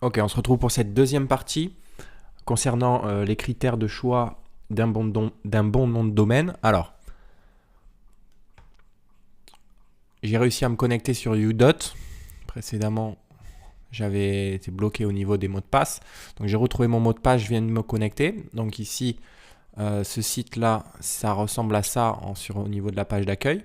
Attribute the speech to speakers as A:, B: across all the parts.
A: Ok, on se retrouve pour cette deuxième partie concernant les critères de choix d'un bon nom de domaine. Alors, j'ai réussi à me connecter sur Udot. Précédemment, j'avais été bloqué au niveau des mots de passe. Donc, j'ai retrouvé mon mot de passe, je viens de me connecter. Donc, ici, ce site-là, ça ressemble à ça au niveau de la page d'accueil.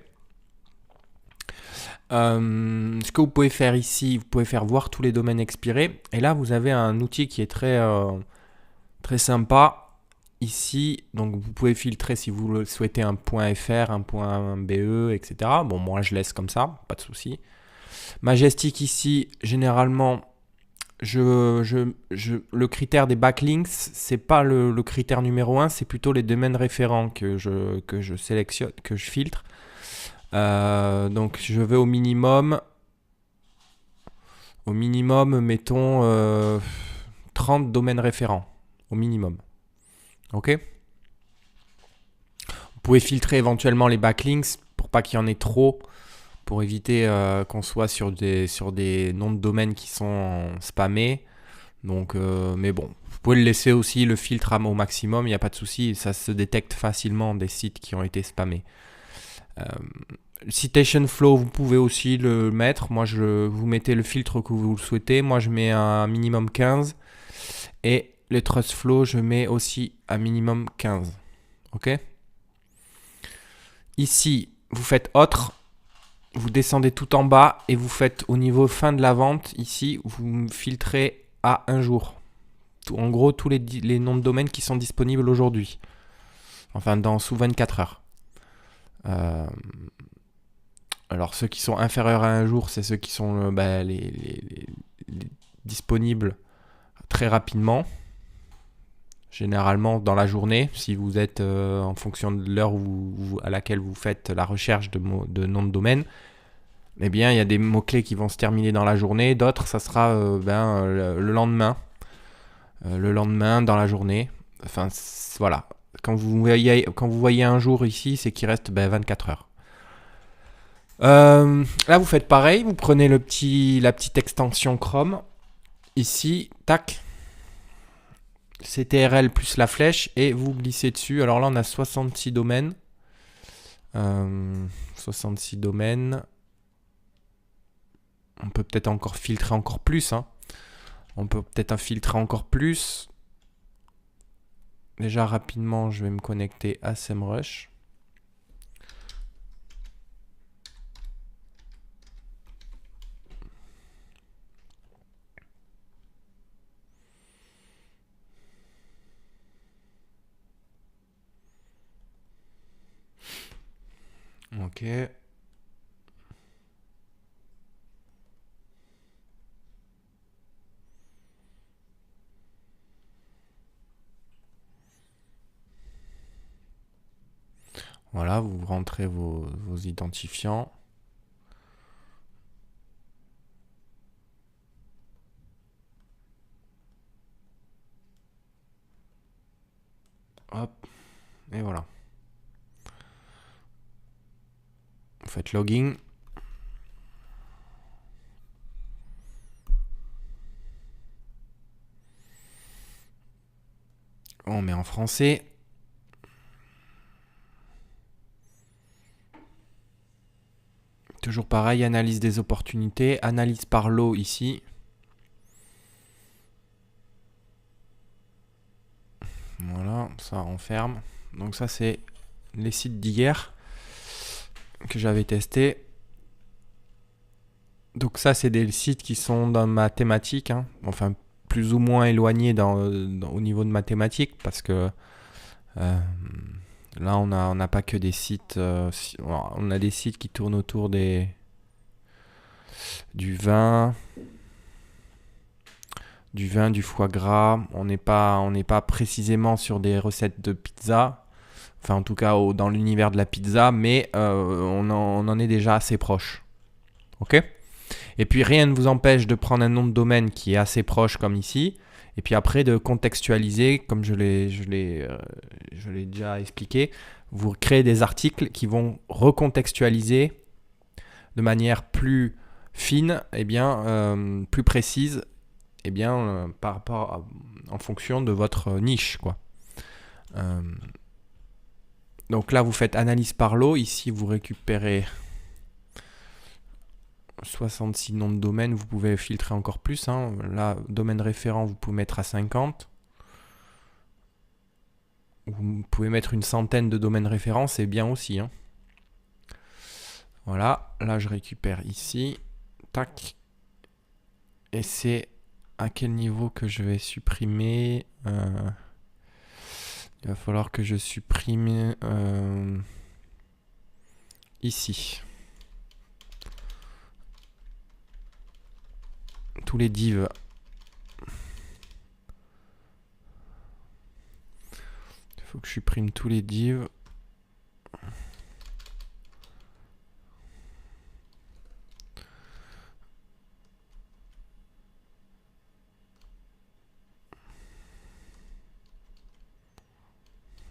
A: Ce que vous pouvez faire ici, vous pouvez faire voir tous les domaines expirés. Et là, vous avez un outil qui est très sympa. Ici, donc vous pouvez filtrer si vous le souhaitez un .fr, un .be, etc. Bon, moi je laisse comme ça, pas de souci. Majestic ici, généralement, le critère des backlinks, c'est pas le critère numéro 1, c'est plutôt les domaines référents que je sélectionne, que je filtre. Donc je vais au minimum, mettons 30 domaines référents, au minimum. Ok. Vous pouvez filtrer éventuellement les backlinks pour pas qu'il y en ait trop, pour éviter qu'on soit sur des noms de domaine qui sont spammés. Donc, mais bon, vous pouvez le laisser aussi, le filtre au maximum, il n'y a pas de souci, ça se détecte facilement des sites qui ont été spammés. Citation flow, vous pouvez aussi le mettre. Moi, vous mettez le filtre que vous le souhaitez. Moi, je mets un minimum 15. Et le trust flow, je mets aussi un minimum 15. Ok. Ici, vous faites autre. Vous descendez tout en bas et vous faites au niveau fin de la vente. Ici, vous filtrez à un jour. En gros, tous les noms de domaine qui sont disponibles aujourd'hui. Enfin, sous 24 heures. Alors, ceux qui sont inférieurs à un jour, c'est ceux qui sont les disponibles très rapidement. Généralement dans la journée, si vous êtes en fonction de l'heure à laquelle vous faites la recherche de nom de domaine, eh bien, il y a des mots-clés qui vont se terminer dans la journée, d'autres, ça sera le lendemain. Le lendemain, dans la journée. Enfin, voilà. Quand vous voyez un jour ici, c'est qu'il reste 24 heures. Là, vous faites pareil. Vous prenez la petite extension Chrome. Ici, tac. CTRL plus la flèche et vous glissez dessus. Alors là, on a 66 domaines. 66 domaines. On peut peut-être encore filtrer encore plus. On peut peut-être filtrer encore plus. Déjà, rapidement, je vais me connecter à SEMrush. Ok. Voilà, vous rentrez vos identifiants. Hop, et voilà. Vous faites login. On met en français. Toujours pareil, analyse des opportunités, analyse par lot ici. Voilà, ça on ferme. Donc ça c'est les sites d'hier que j'avais testés. Donc ça c'est des sites qui sont dans ma thématique, enfin plus ou moins éloignés au niveau de ma thématique parce que là on n'a pas que des sites, on a des sites qui tournent autour du vin, du foie gras. On n'est pas précisément sur des recettes de pizza. Enfin, en tout cas, dans l'univers de la pizza, mais on en est déjà assez proche. Ok ? Et puis, rien ne vous empêche de prendre un nom de domaine qui est assez proche, comme ici, et puis après de contextualiser, comme je l'ai déjà expliqué. Vous créez des articles qui vont recontextualiser de manière plus fine, plus précise, eh bien, par rapport en fonction de votre niche, quoi. Donc là, vous faites analyse par lot. Ici, vous récupérez 66 noms de domaine. Vous pouvez filtrer encore plus. Hein. Là, domaine référent, vous pouvez mettre à 50. Vous pouvez mettre une centaine de domaines référents, c'est bien aussi. Hein. Voilà, là je récupère ici. Tac. Et c'est à quel niveau que je vais supprimer il va falloir que je supprime ici. Tous les divs. Il faut que je supprime tous les divs.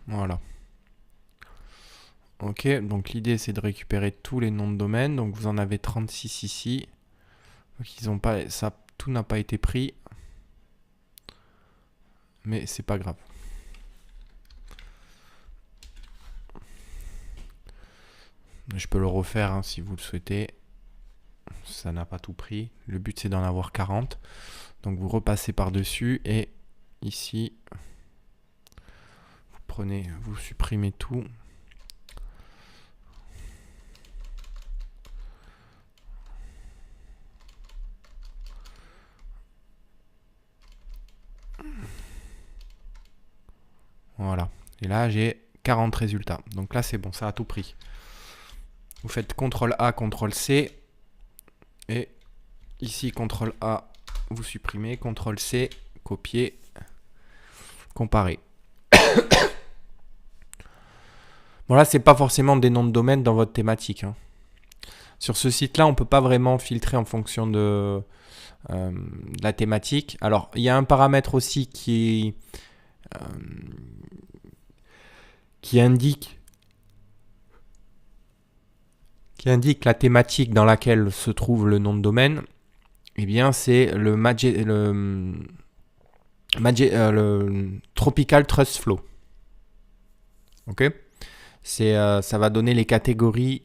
A: Voilà. Ok, donc l'idée c'est de récupérer tous les noms de domaine. Donc vous en avez 36 ici. Donc ils ont pas, ça, tout n'a pas été pris. Mais c'est pas grave. Je peux le refaire hein, si vous le souhaitez. Ça n'a pas tout pris. Le but c'est d'en avoir 40. Donc vous repassez par-dessus et ici, vous supprimez tout. Voilà. Et là, j'ai 40 résultats. Donc là, c'est bon, ça a tout pris. Vous faites CTRL-A, CTRL-C. Et ici, CTRL-A, vous supprimez. CTRL-C, copier, comparer. Bon, là, c'est pas forcément des noms de domaine dans votre thématique. Hein. Sur ce site-là, on ne peut pas vraiment filtrer en fonction de la thématique. Alors, il y a un paramètre aussi qui indique la thématique dans laquelle se trouve le nom de domaine. Eh bien, c'est le Tropical Trust Flow. Ok, ça va donner les catégories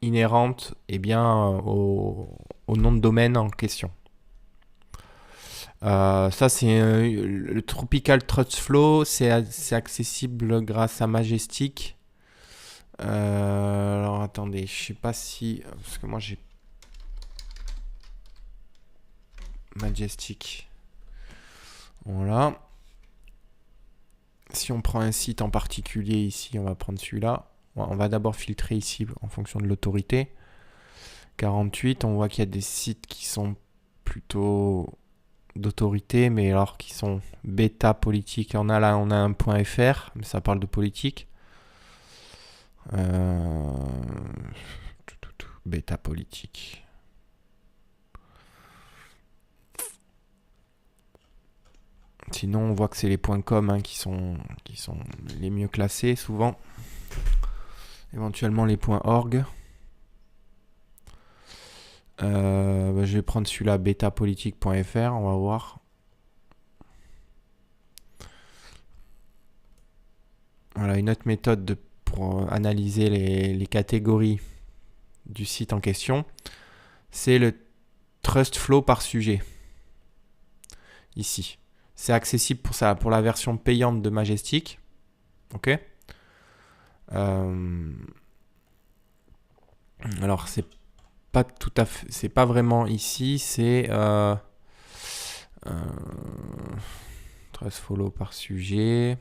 A: inhérentes au nom de domaine en question. Ça, c'est le Tropical Trust Flow. C'est accessible grâce à Majestic. Alors, attendez, je sais pas si... Parce que moi, j'ai... Majestic. Voilà. Si on prend un site en particulier ici, on va prendre celui-là. On va d'abord filtrer ici en fonction de l'autorité. 48, on voit qu'il y a des sites qui sont plutôt d'autorité, mais alors qui sont bêta politique. On a un .fr, mais ça parle de politique. Bêta politique. Sinon, on voit que c'est les .com hein, qui sont les mieux classés souvent. Éventuellement les .org. Je vais prendre celui-là, betapolitique.fr, on va voir. Voilà, une autre méthode pour analyser les catégories du site en question, c'est le Trust Flow par sujet. Ici. C'est accessible pour la version payante de Majestic. Ok. Alors, c'est pas tout à fait, c'est pas vraiment ici, c'est Trust Follow par sujet.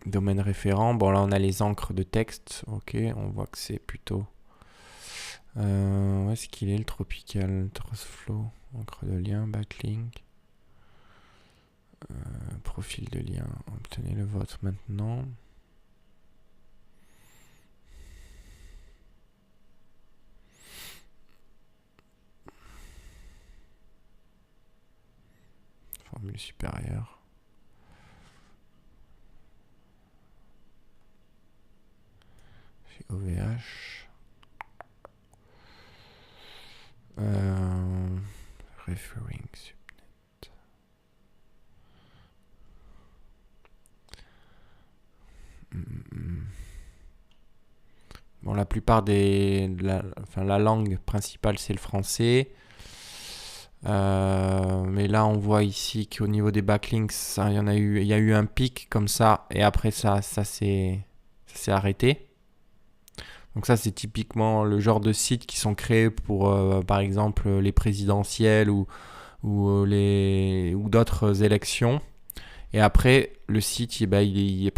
A: Domaine référent. Bon, là, on a les encres de texte. Ok, on voit que c'est plutôt... où est-ce qu'il est, le Tropical Trust Flow? Encre de lien, backlink. Profil de lien. Obtenez le vôtre maintenant. Formule supérieure. Chez OVH. Referring subnet. Bon, la plupart la langue principale, c'est le français. Mais là, on voit ici qu'au niveau des backlinks, il y a eu un pic comme ça, et après ça s'est arrêté. Donc ça, c'est typiquement le genre de sites qui sont créés pour, par exemple, les présidentielles ou d'autres élections. Et après, le site, il est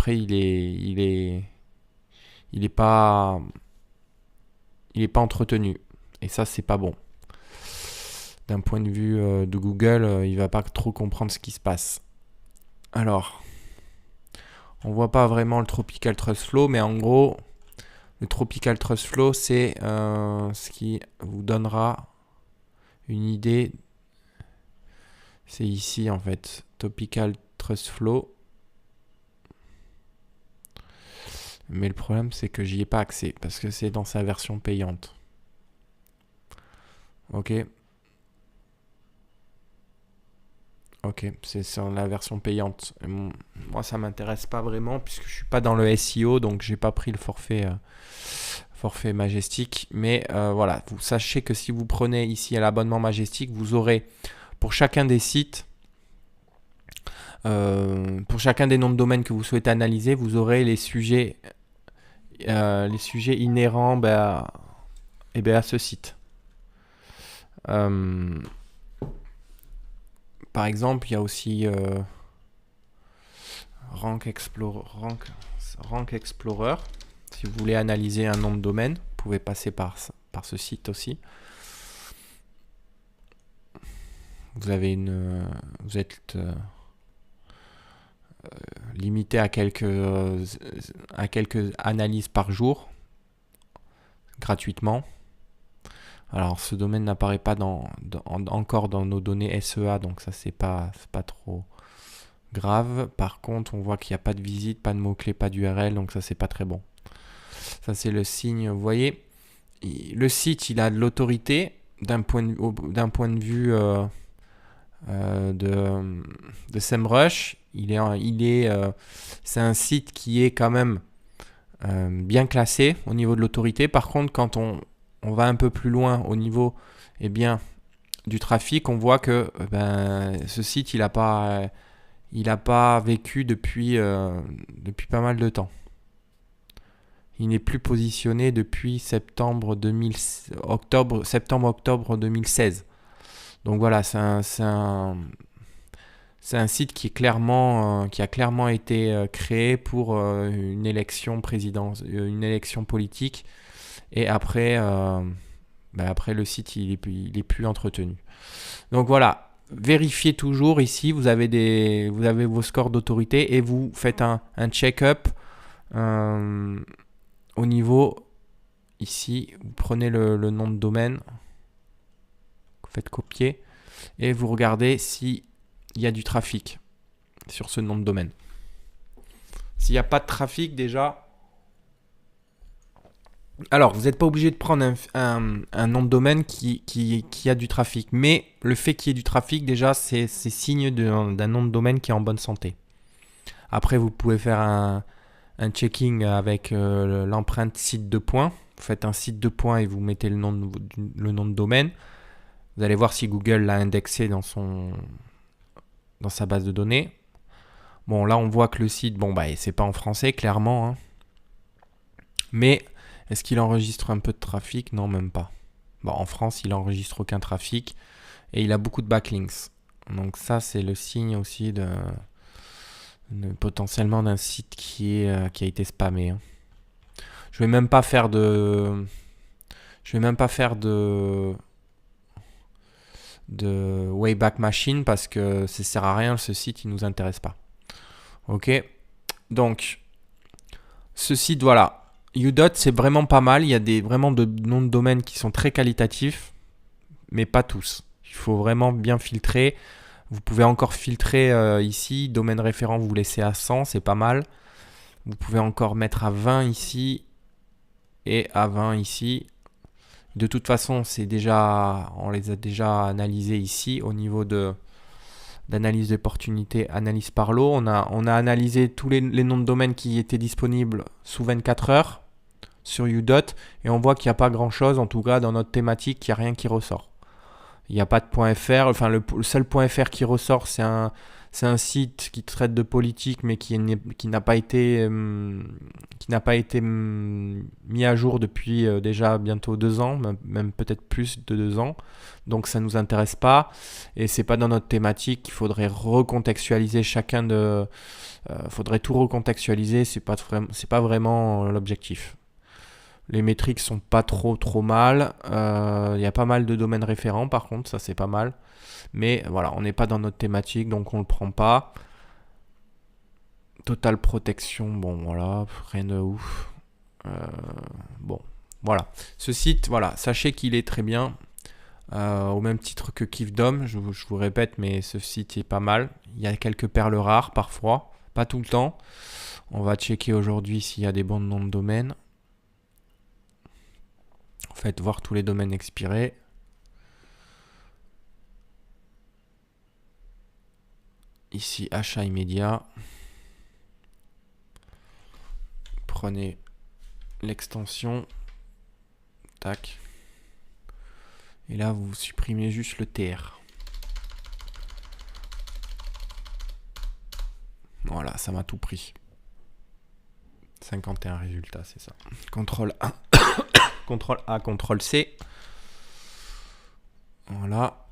A: pas entretenu. Et ça, c'est pas bon. D'un point de vue de Google, il va pas trop comprendre ce qui se passe. Alors, on voit pas vraiment le Tropical Trust Flow, mais en gros, le Tropical Trust Flow, c'est ce qui vous donnera une idée. C'est ici en fait, Tropical Trust Flow. Mais le problème, c'est que j'y ai pas accès parce que c'est dans sa version payante. Ok. Ok, c'est sur la version payante. Moi, ça m'intéresse pas vraiment puisque je suis pas dans le SEO, donc j'ai pas pris le forfait Majestic. Mais voilà, vous sachez que si vous prenez ici à l'abonnement Majestic, vous aurez pour chacun des sites, pour chacun des noms de domaine que vous souhaitez analyser, vous aurez les sujets inhérents à ce site. Par exemple, il y a aussi Rank Explorer. Si vous voulez analyser un nom de domaine, vous pouvez passer par ce site aussi. Vous êtes limité à quelques analyses par jour, gratuitement. Alors, ce domaine n'apparaît pas encore dans nos données SEA, donc ça, c'est pas trop grave. Par contre, on voit qu'il n'y a pas de visite, pas de mots-clés, pas d'URL, donc ça, c'est pas très bon. Ça, c'est le signe. Vous voyez, le site, il a de l'autorité d'un point de vue de SEMrush. C'est un site qui est quand même bien classé au niveau de l'autorité. Par contre, quand on va un peu plus loin au niveau du trafic, on voit que ce site, il n'a pas vécu depuis pas mal de temps. Il n'est plus positionné depuis septembre-octobre 2016. Donc voilà, c'est un site qui a clairement été créé pour une élection politique. Et après, le site, il est plus entretenu. Donc voilà, vérifiez toujours ici, vous avez vos scores d'autorité et vous faites un check-up au niveau, ici, vous prenez le nom de domaine, vous faites copier et vous regardez s'il y a du trafic sur ce nom de domaine. S'il n'y a pas de trafic déjà... Alors, vous n'êtes pas obligé de prendre un nom de domaine qui a du trafic. Mais le fait qu'il y ait du trafic, déjà, c'est signe d'un nom de domaine qui est en bonne santé. Après, vous pouvez faire un checking avec l'empreinte site de points. Vous faites un site de points et vous mettez le nom de domaine. Vous allez voir si Google l'a indexé dans sa base de données. Bon, là, on voit que le site, c'est pas en français, clairement. Hein. Mais... est-ce qu'il enregistre un peu de trafic? Non, même pas. Bon, en France, il enregistre aucun trafic et il a beaucoup de backlinks. Donc ça, c'est le signe aussi potentiellement d'un site qui a été spammé. Hein. Je vais même pas faire de Wayback Machine parce que ça sert à rien. Ce site, il nous intéresse pas. Ok. Donc, ce site, voilà. Udot, c'est vraiment pas mal. Il y a vraiment de noms de domaine qui sont très qualitatifs, mais pas tous. Il faut vraiment bien filtrer. Vous pouvez encore filtrer ici. Domaine référent, vous laissez à 100, c'est pas mal. Vous pouvez encore mettre à 20 ici et à 20 ici. De toute façon, on les a déjà analysés ici au niveau d'analyse d'opportunité, analyse par lot. On a analysé tous les noms de domaines qui étaient disponibles sous 24 heures sur Udot et on voit qu'il n'y a pas grand-chose, en tout cas dans notre thématique, il n'y a rien qui ressort. Il n'y a pas de .fr, enfin le seul .fr qui ressort, c'est un site qui traite de politique mais qui n'a pas été mis à jour depuis déjà bientôt 2 ans, même peut-être plus de 2 ans. Donc ça ne nous intéresse pas et c'est pas dans notre thématique. Il faudrait recontextualiser faudrait tout recontextualiser, c'est pas vraiment l'objectif. Les métriques sont pas trop mal. Il y a pas mal de domaines référents par contre, ça c'est pas mal. Mais voilà, on n'est pas dans notre thématique, donc on le prend pas. Total protection, bon voilà, rien de ouf. Bon, voilà. Ce site, voilà, sachez qu'il est très bien. Au même titre que Kifdom, je vous répète, mais ce site est pas mal. Il y a quelques perles rares parfois, pas tout le temps. On va checker aujourd'hui s'il y a des bons noms de domaine. En fait, voir tous les domaines expirés. Ici, achat immédiat. Prenez l'extension. Tac. Et là, vous supprimez juste le TR. Voilà, ça m'a tout pris. 51 résultats, c'est ça. CTRL A. CTRL A, CTRL C. Voilà.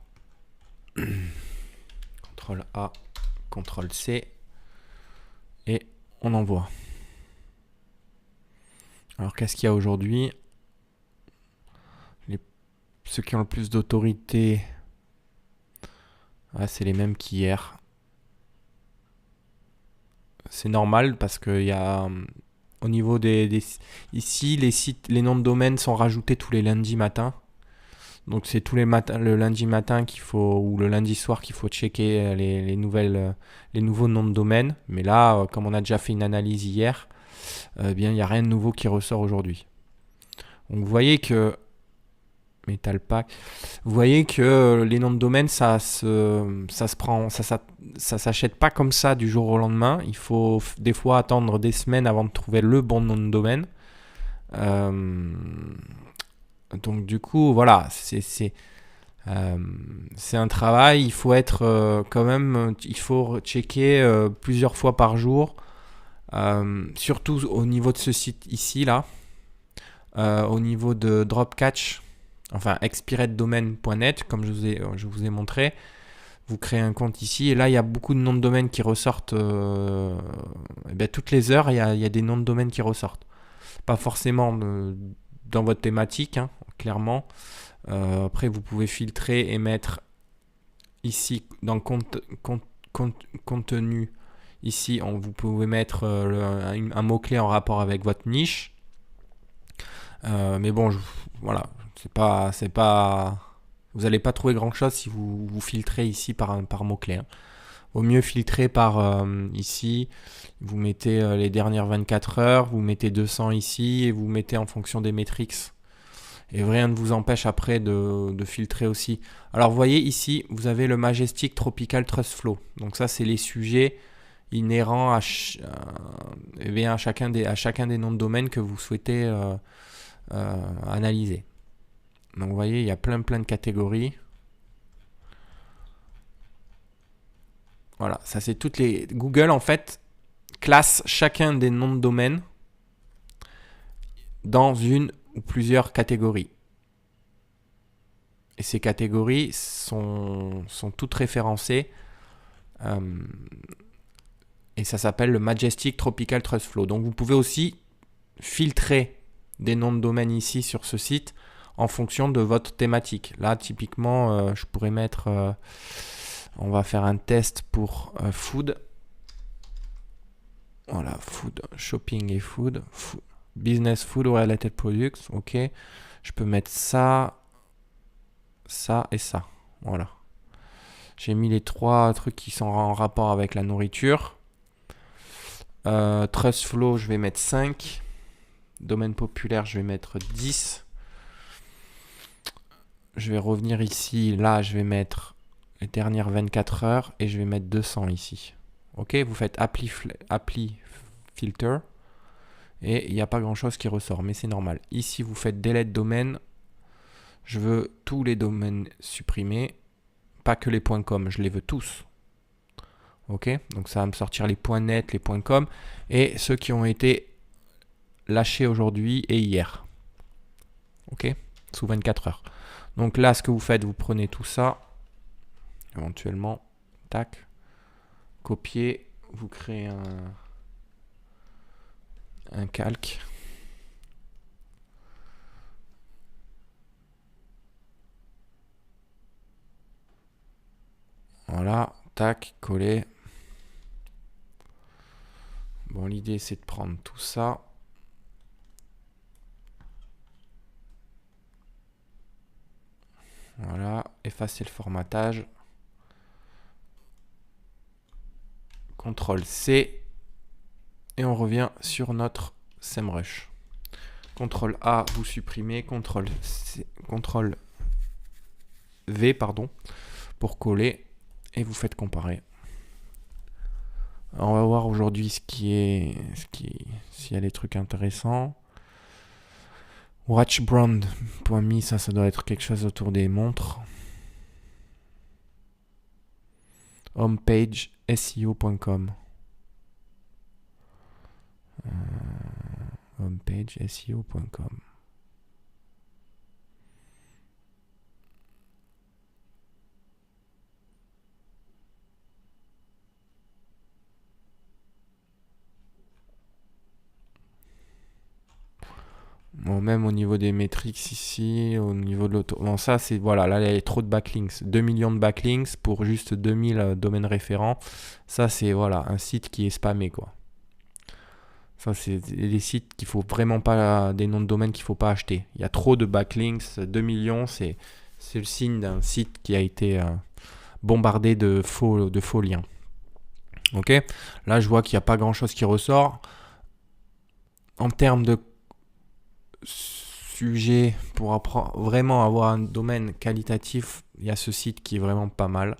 A: CTRL A, CTRL C. Et on envoie. Alors, qu'est-ce qu'il y a aujourd'hui? Ceux qui ont le plus d'autorité, c'est les mêmes qu'hier. C'est normal parce que y a, au niveau ici, les noms de domaine sont rajoutés tous les lundis matin. Donc c'est tous les matins, le lundi matin ou le lundi soir qu'il faut checker les nouveaux noms de domaine. Mais là, comme on a déjà fait une analyse hier, bien il n'y a rien de nouveau qui ressort aujourd'hui. Donc vous voyez que Metal Pack. Vous voyez que les noms de domaine, ça s'achète pas comme ça du jour au lendemain. Il faut des fois attendre des semaines avant de trouver le bon nom de domaine. Donc du coup, voilà, c'est un travail. Il faut être quand même, il faut checker plusieurs fois par jour, surtout au niveau de ce site ici là, au niveau de Dropcatch. Enfin, expireddomain.net, comme je vous ai montré. Vous créez un compte ici. Et là, il y a beaucoup de noms de domaine qui ressortent. Toutes les heures, il y a des noms de domaine qui ressortent. Pas forcément dans votre thématique, hein, clairement. Après, vous pouvez filtrer et mettre ici, dans contenu. Ici, vous pouvez mettre un mot-clé en rapport avec votre niche. Mais bon, voilà. C'est pas. Vous n'allez pas trouver grand chose si vous filtrez ici par mot-clé. Hein. Vaut mieux filtrer par ici. Vous mettez les dernières 24 heures, vous mettez 200 ici et vous mettez en fonction des métriques. Et rien ne vous empêche après de filtrer aussi. Alors vous voyez ici, vous avez le Majestic Tropical Trust Flow. Donc ça, c'est les sujets inhérents à chacun des noms de domaine que vous souhaitez analyser. Donc vous voyez, il y a plein de catégories. Voilà, ça c'est toutes les... Google en fait classe chacun des noms de domaine dans une ou plusieurs catégories. Et ces catégories sont toutes référencées. Et ça s'appelle le Majestic Tropical Trust Flow. Donc vous pouvez aussi filtrer des noms de domaine ici sur ce site en fonction de votre thématique. Là, typiquement, je pourrais mettre... on va faire un test pour food. Voilà, food, shopping et food. Business food related products. Ok. Je peux mettre ça, ça et ça. Voilà. J'ai mis les 3 trucs qui sont en rapport avec la nourriture. Trust flow, je vais mettre 5. Domaine populaire, je vais mettre 10. je vais revenir ici. Là, je vais mettre les dernières 24 heures et je vais mettre 200 ici. Ok, vous faites apply filter et il n'y a pas grand chose qui ressort, mais c'est normal. Ici, vous faites delete domaine. Je veux tous les domaines supprimés, pas que les .com, je les veux tous. Ok, donc ça va me sortir les .net, les .com et ceux qui ont été lâchés aujourd'hui et hier. Ok, sous 24 heures. Donc là, ce que vous faites, vous prenez tout ça, éventuellement, tac, copier, vous créez un calque. Voilà, tac, coller. Bon, l'idée, c'est de prendre tout ça. Voilà, effacer le formatage. CTRL-C. Et on revient sur notre SEMrush. CTRL-A, vous supprimez. CTRL-V, pardon, pour coller. Et vous faites comparer. Alors, on va voir aujourd'hui s'il y a des trucs intéressants. Watchbrand.me, ça doit être quelque chose autour des montres. Homepage SEO.com. Homepage SEO.com. Bon, même au niveau des métriques ici, au niveau de l'auto. Bon, ça, c'est. Voilà, là, il y a trop de backlinks. 2 millions de backlinks pour juste 2000 domaines référents. Ça, c'est voilà, un site qui est spammé, quoi. Ça, c'est des sites qu'il faut vraiment pas. Des noms de domaines qu'il faut pas acheter. Il y a trop de backlinks. 2 millions, c'est le signe d'un site qui a été bombardé de faux liens. Ok. Là, je vois qu'il n'y a pas grand chose qui ressort. En termes de sujet pour vraiment avoir un domaine qualitatif, il y a ce site qui est vraiment pas mal.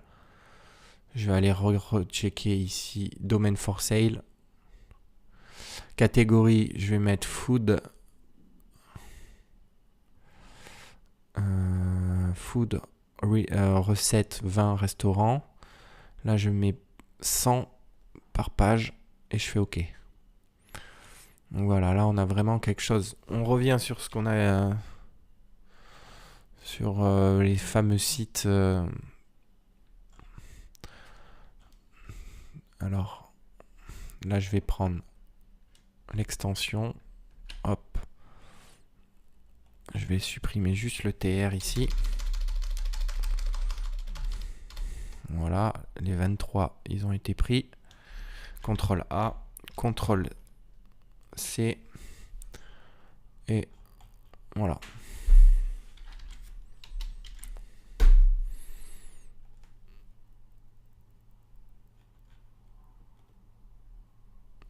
A: Je vais aller rechecker ici domaine for sale. Catégorie, je vais mettre food. Food, recette, vin, restaurant. Là, je mets 100 par page et je fais OK. Donc voilà, là, on a vraiment quelque chose. On revient sur ce qu'on a sur les fameux sites. Alors, là, je vais prendre l'extension. Hop. Je vais supprimer juste le TR ici. Voilà, les 23, ils ont été pris. CTRL A, CTRL C. Et voilà.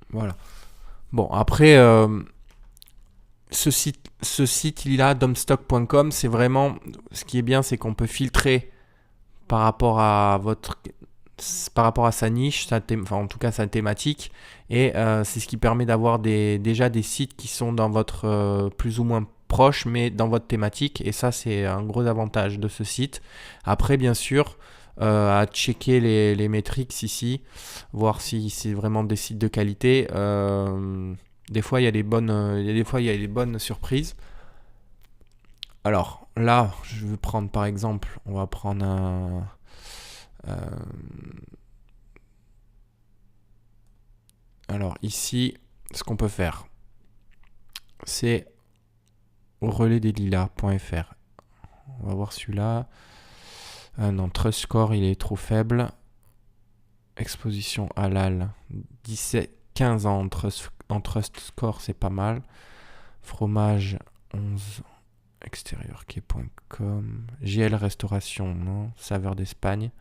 A: Voilà. Bon, après, ce site, il a domstock.com. C'est vraiment, ce qui est bien, c'est qu'on peut filtrer par rapport à sa niche, en tout cas sa thématique, et c'est ce qui permet d'avoir déjà des sites qui sont dans votre plus ou moins proche, mais dans votre thématique, et ça c'est un gros avantage de ce site. Après, bien sûr, à checker les métriques ici, voir si c'est vraiment des sites de qualité. Des fois il y a des bonnes surprises. Alors là, je vais prendre par exemple, on va prendre alors ici, ce qu'on peut faire, c'est au relais des lilas.fr. On va voir celui-là. Non, Trust Score, il est trop faible. Exposition halal, 15 ans en Trust Score, c'est pas mal. Fromage, 11. Extérieur qui est .com. GL Restauration, non. Saveur d'Espagne.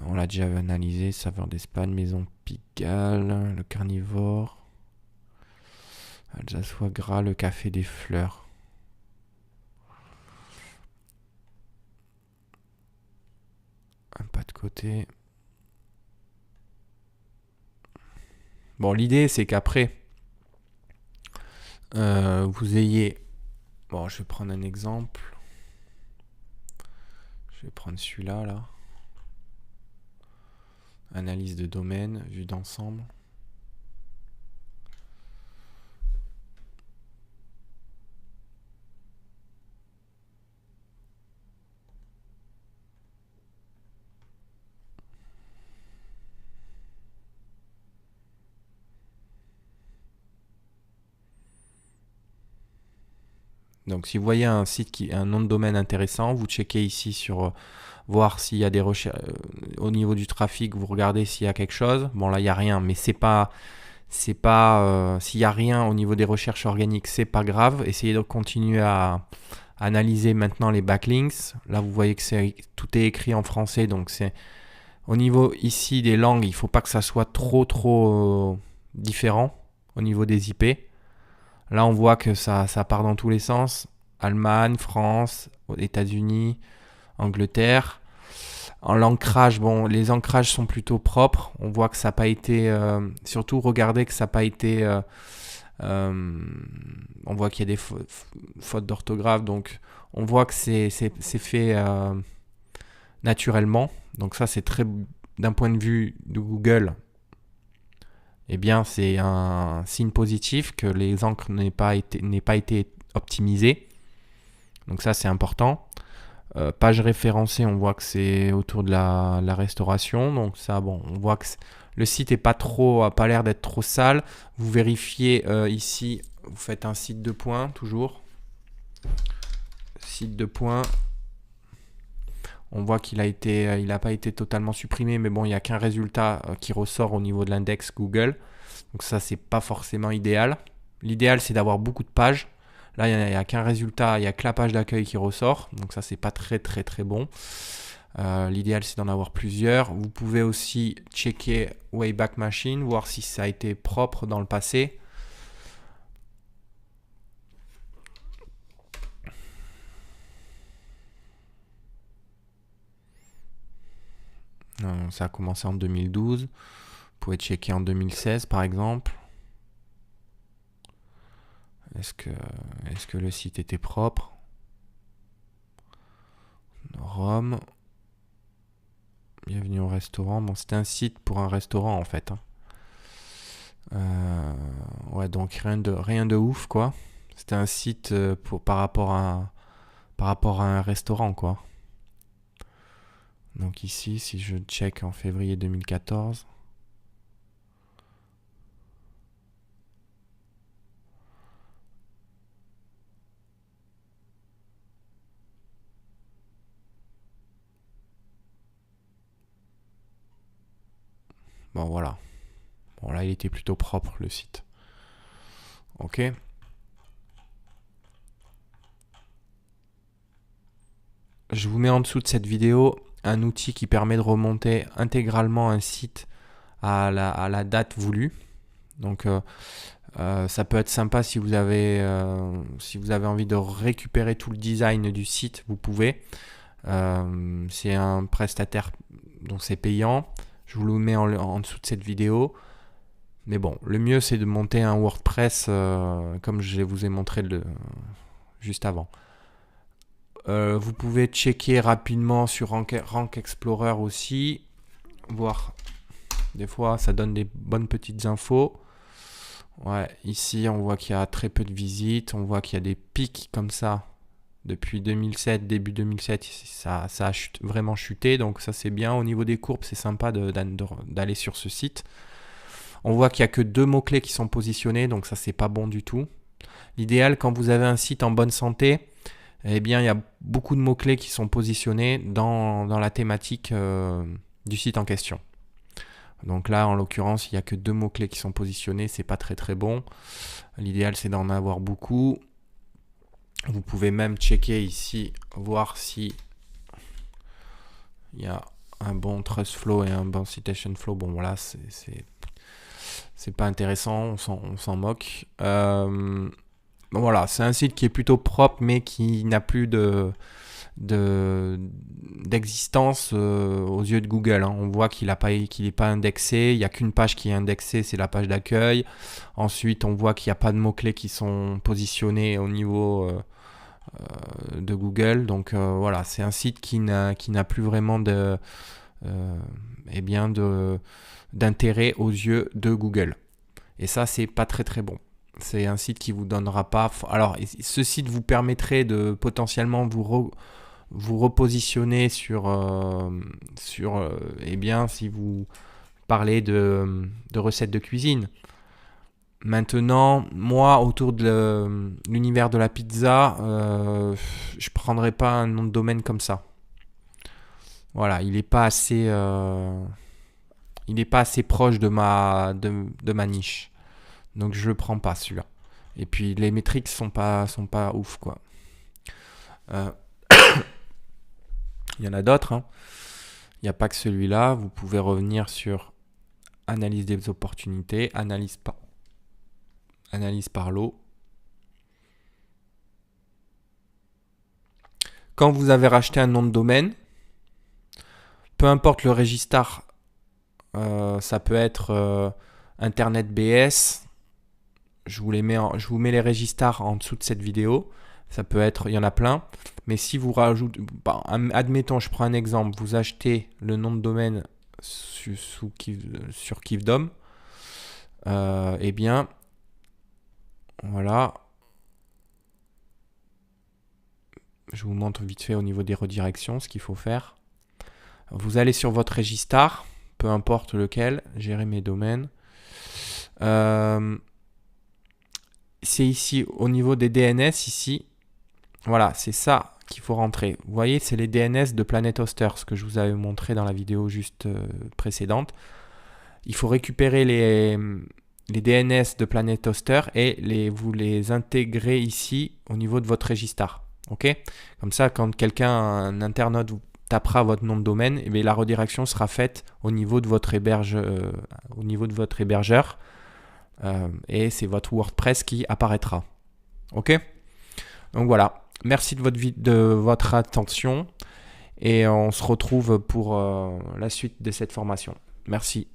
A: On l'a déjà analysé. Saveur d'Espagne, Maison Pigalle, le carnivore. Alsace foie gras, le café des fleurs. côté. Bon, l'idée, c'est qu'après, vous ayez... Bon, je vais prendre un exemple. Je vais prendre celui-là, là. Analyse de domaine, vue d'ensemble. Donc, si vous voyez un site qui a un nom de domaine intéressant, vous checkez ici sur voir s'il y a des recherches au niveau du trafic. Vous regardez s'il y a quelque chose. Bon, là, il n'y a rien, mais c'est pas s'il y a rien au niveau des recherches organiques, c'est pas grave. Essayez de continuer à analyser maintenant les backlinks. Là, vous voyez que tout est écrit en français, donc c'est au niveau ici des langues, il faut pas que ça soit trop différent au niveau des IP. Là, on voit que ça part dans tous les sens. Allemagne, France, États-Unis, Angleterre. En l'ancrage, bon, les ancrages sont plutôt propres. On voit que ça n'a pas été... surtout, regardez que ça n'a pas été... on voit qu'il y a des fautes d'orthographe. Donc, on voit que c'est fait naturellement. Donc ça, c'est très... D'un point de vue de Google, eh bien, c'est un signe positif que les encres n'aient pas été optimisées. Donc ça, c'est important. Page référencée, on voit que c'est autour de la restauration. Donc ça, bon, on voit que le site a pas l'air d'être trop sale. Vous vérifiez ici, vous faites un site de points, toujours. Site de points. On voit qu'il n'a pas été totalement supprimé, mais bon, il n'y a qu'un résultat qui ressort au niveau de l'index Google. Donc ça, c'est pas forcément idéal. L'idéal, c'est d'avoir beaucoup de pages. Là, il n'y a qu'un résultat, il n'y a que la page d'accueil qui ressort. Donc ça, c'est pas très bon. L'idéal, c'est d'en avoir plusieurs. Vous pouvez aussi checker Wayback Machine, voir si ça a été propre dans le passé. Ça a commencé en 2012. Vous pouvez checker en 2016 par exemple. Est-ce que le site était propre? Rome. Bienvenue au restaurant. Bon, c'était un site pour un restaurant en fait. Ouais, donc rien de ouf quoi. C'était un site par rapport à un restaurant quoi. Donc ici, si je check en février 2014, bon voilà. Bon là, il était plutôt propre le site. Ok. Je vous mets en dessous de cette vidéo un outil qui permet de remonter intégralement un site à la date voulue. Donc ça peut être sympa si vous avez envie de récupérer tout le design du site, vous pouvez. C'est un prestataire dont c'est payant. Je vous le mets en dessous de cette vidéo. Mais bon, le mieux c'est de monter un WordPress comme je vous ai montré juste avant. Vous pouvez checker rapidement sur Rank Explorer aussi, voir des fois ça donne des bonnes petites infos. Ouais, ici on voit qu'il y a très peu de visites, on voit qu'il y a des pics comme ça depuis 2007, début 2007, ça a vraiment chuté, donc ça c'est bien. Au niveau des courbes, c'est sympa d'aller sur ce site. On voit qu'il n'y a que 2 mots-clés qui sont positionnés, donc ça c'est pas bon du tout. L'idéal quand vous avez un site en bonne santé, eh bien, il y a beaucoup de mots-clés qui sont positionnés dans la thématique du site en question. Donc là, en l'occurrence, il n'y a que 2 mots-clés qui sont positionnés. C'est pas très bon. L'idéal, c'est d'en avoir beaucoup. Vous pouvez même checker ici, voir si il y a un bon Trust Flow et un bon Citation Flow. Bon, voilà, c'est pas intéressant. On s'en moque. Bon, voilà, c'est un site qui est plutôt propre, mais qui n'a plus d'existence aux yeux de Google, hein. On voit qu'il n'est pas indexé, il n'y a qu'une page qui est indexée, c'est la page d'accueil. Ensuite, on voit qu'il n'y a pas de mots-clés qui sont positionnés au niveau de Google. Donc voilà, c'est un site qui n'a plus vraiment d'intérêt aux yeux de Google. Et ça, c'est pas très très bon. C'est un site qui vous donnera pas... Alors, ce site vous permettrait de potentiellement vous repositionner sur si vous parlez de recettes de cuisine. Maintenant, moi, autour de l'univers de la pizza, je prendrais pas un nom de domaine comme ça. Voilà, il n'est pas assez proche de ma niche. Donc je le prends pas celui-là. Et puis les métriques sont pas ouf quoi. Il y en a d'autres, hein. Il n'y a pas que celui-là. Vous pouvez revenir sur analyse des opportunités, analyse par lot. Quand vous avez racheté un nom de domaine, peu importe le registre, ça peut être Internet BS. Je vous mets les registres en dessous de cette vidéo. Ça peut être, il y en a plein. Mais si vous rajoutez, admettons, je prends un exemple, vous achetez le nom de domaine sur Kivdom, eh bien, voilà. Je vous montre vite fait au niveau des redirections ce qu'il faut faire. Vous allez sur votre registre, peu importe lequel, gérer mes domaines. C'est ici au niveau des DNS ici. Voilà, c'est ça qu'il faut rentrer. Vous voyez, c'est les DNS de Planet Hoster, ce que je vous avais montré dans la vidéo juste précédente. Il faut récupérer les DNS de Planet Hoster et vous les intégrer ici au niveau de votre registre. Ok ? Comme ça, quand un internaute vous tapera votre nom de domaine, et bien, la redirection sera faite au niveau de votre hébergeur. Et c'est votre WordPress qui apparaîtra. Ok ? Donc voilà. Merci de votre attention et on se retrouve pour la suite de cette formation. Merci.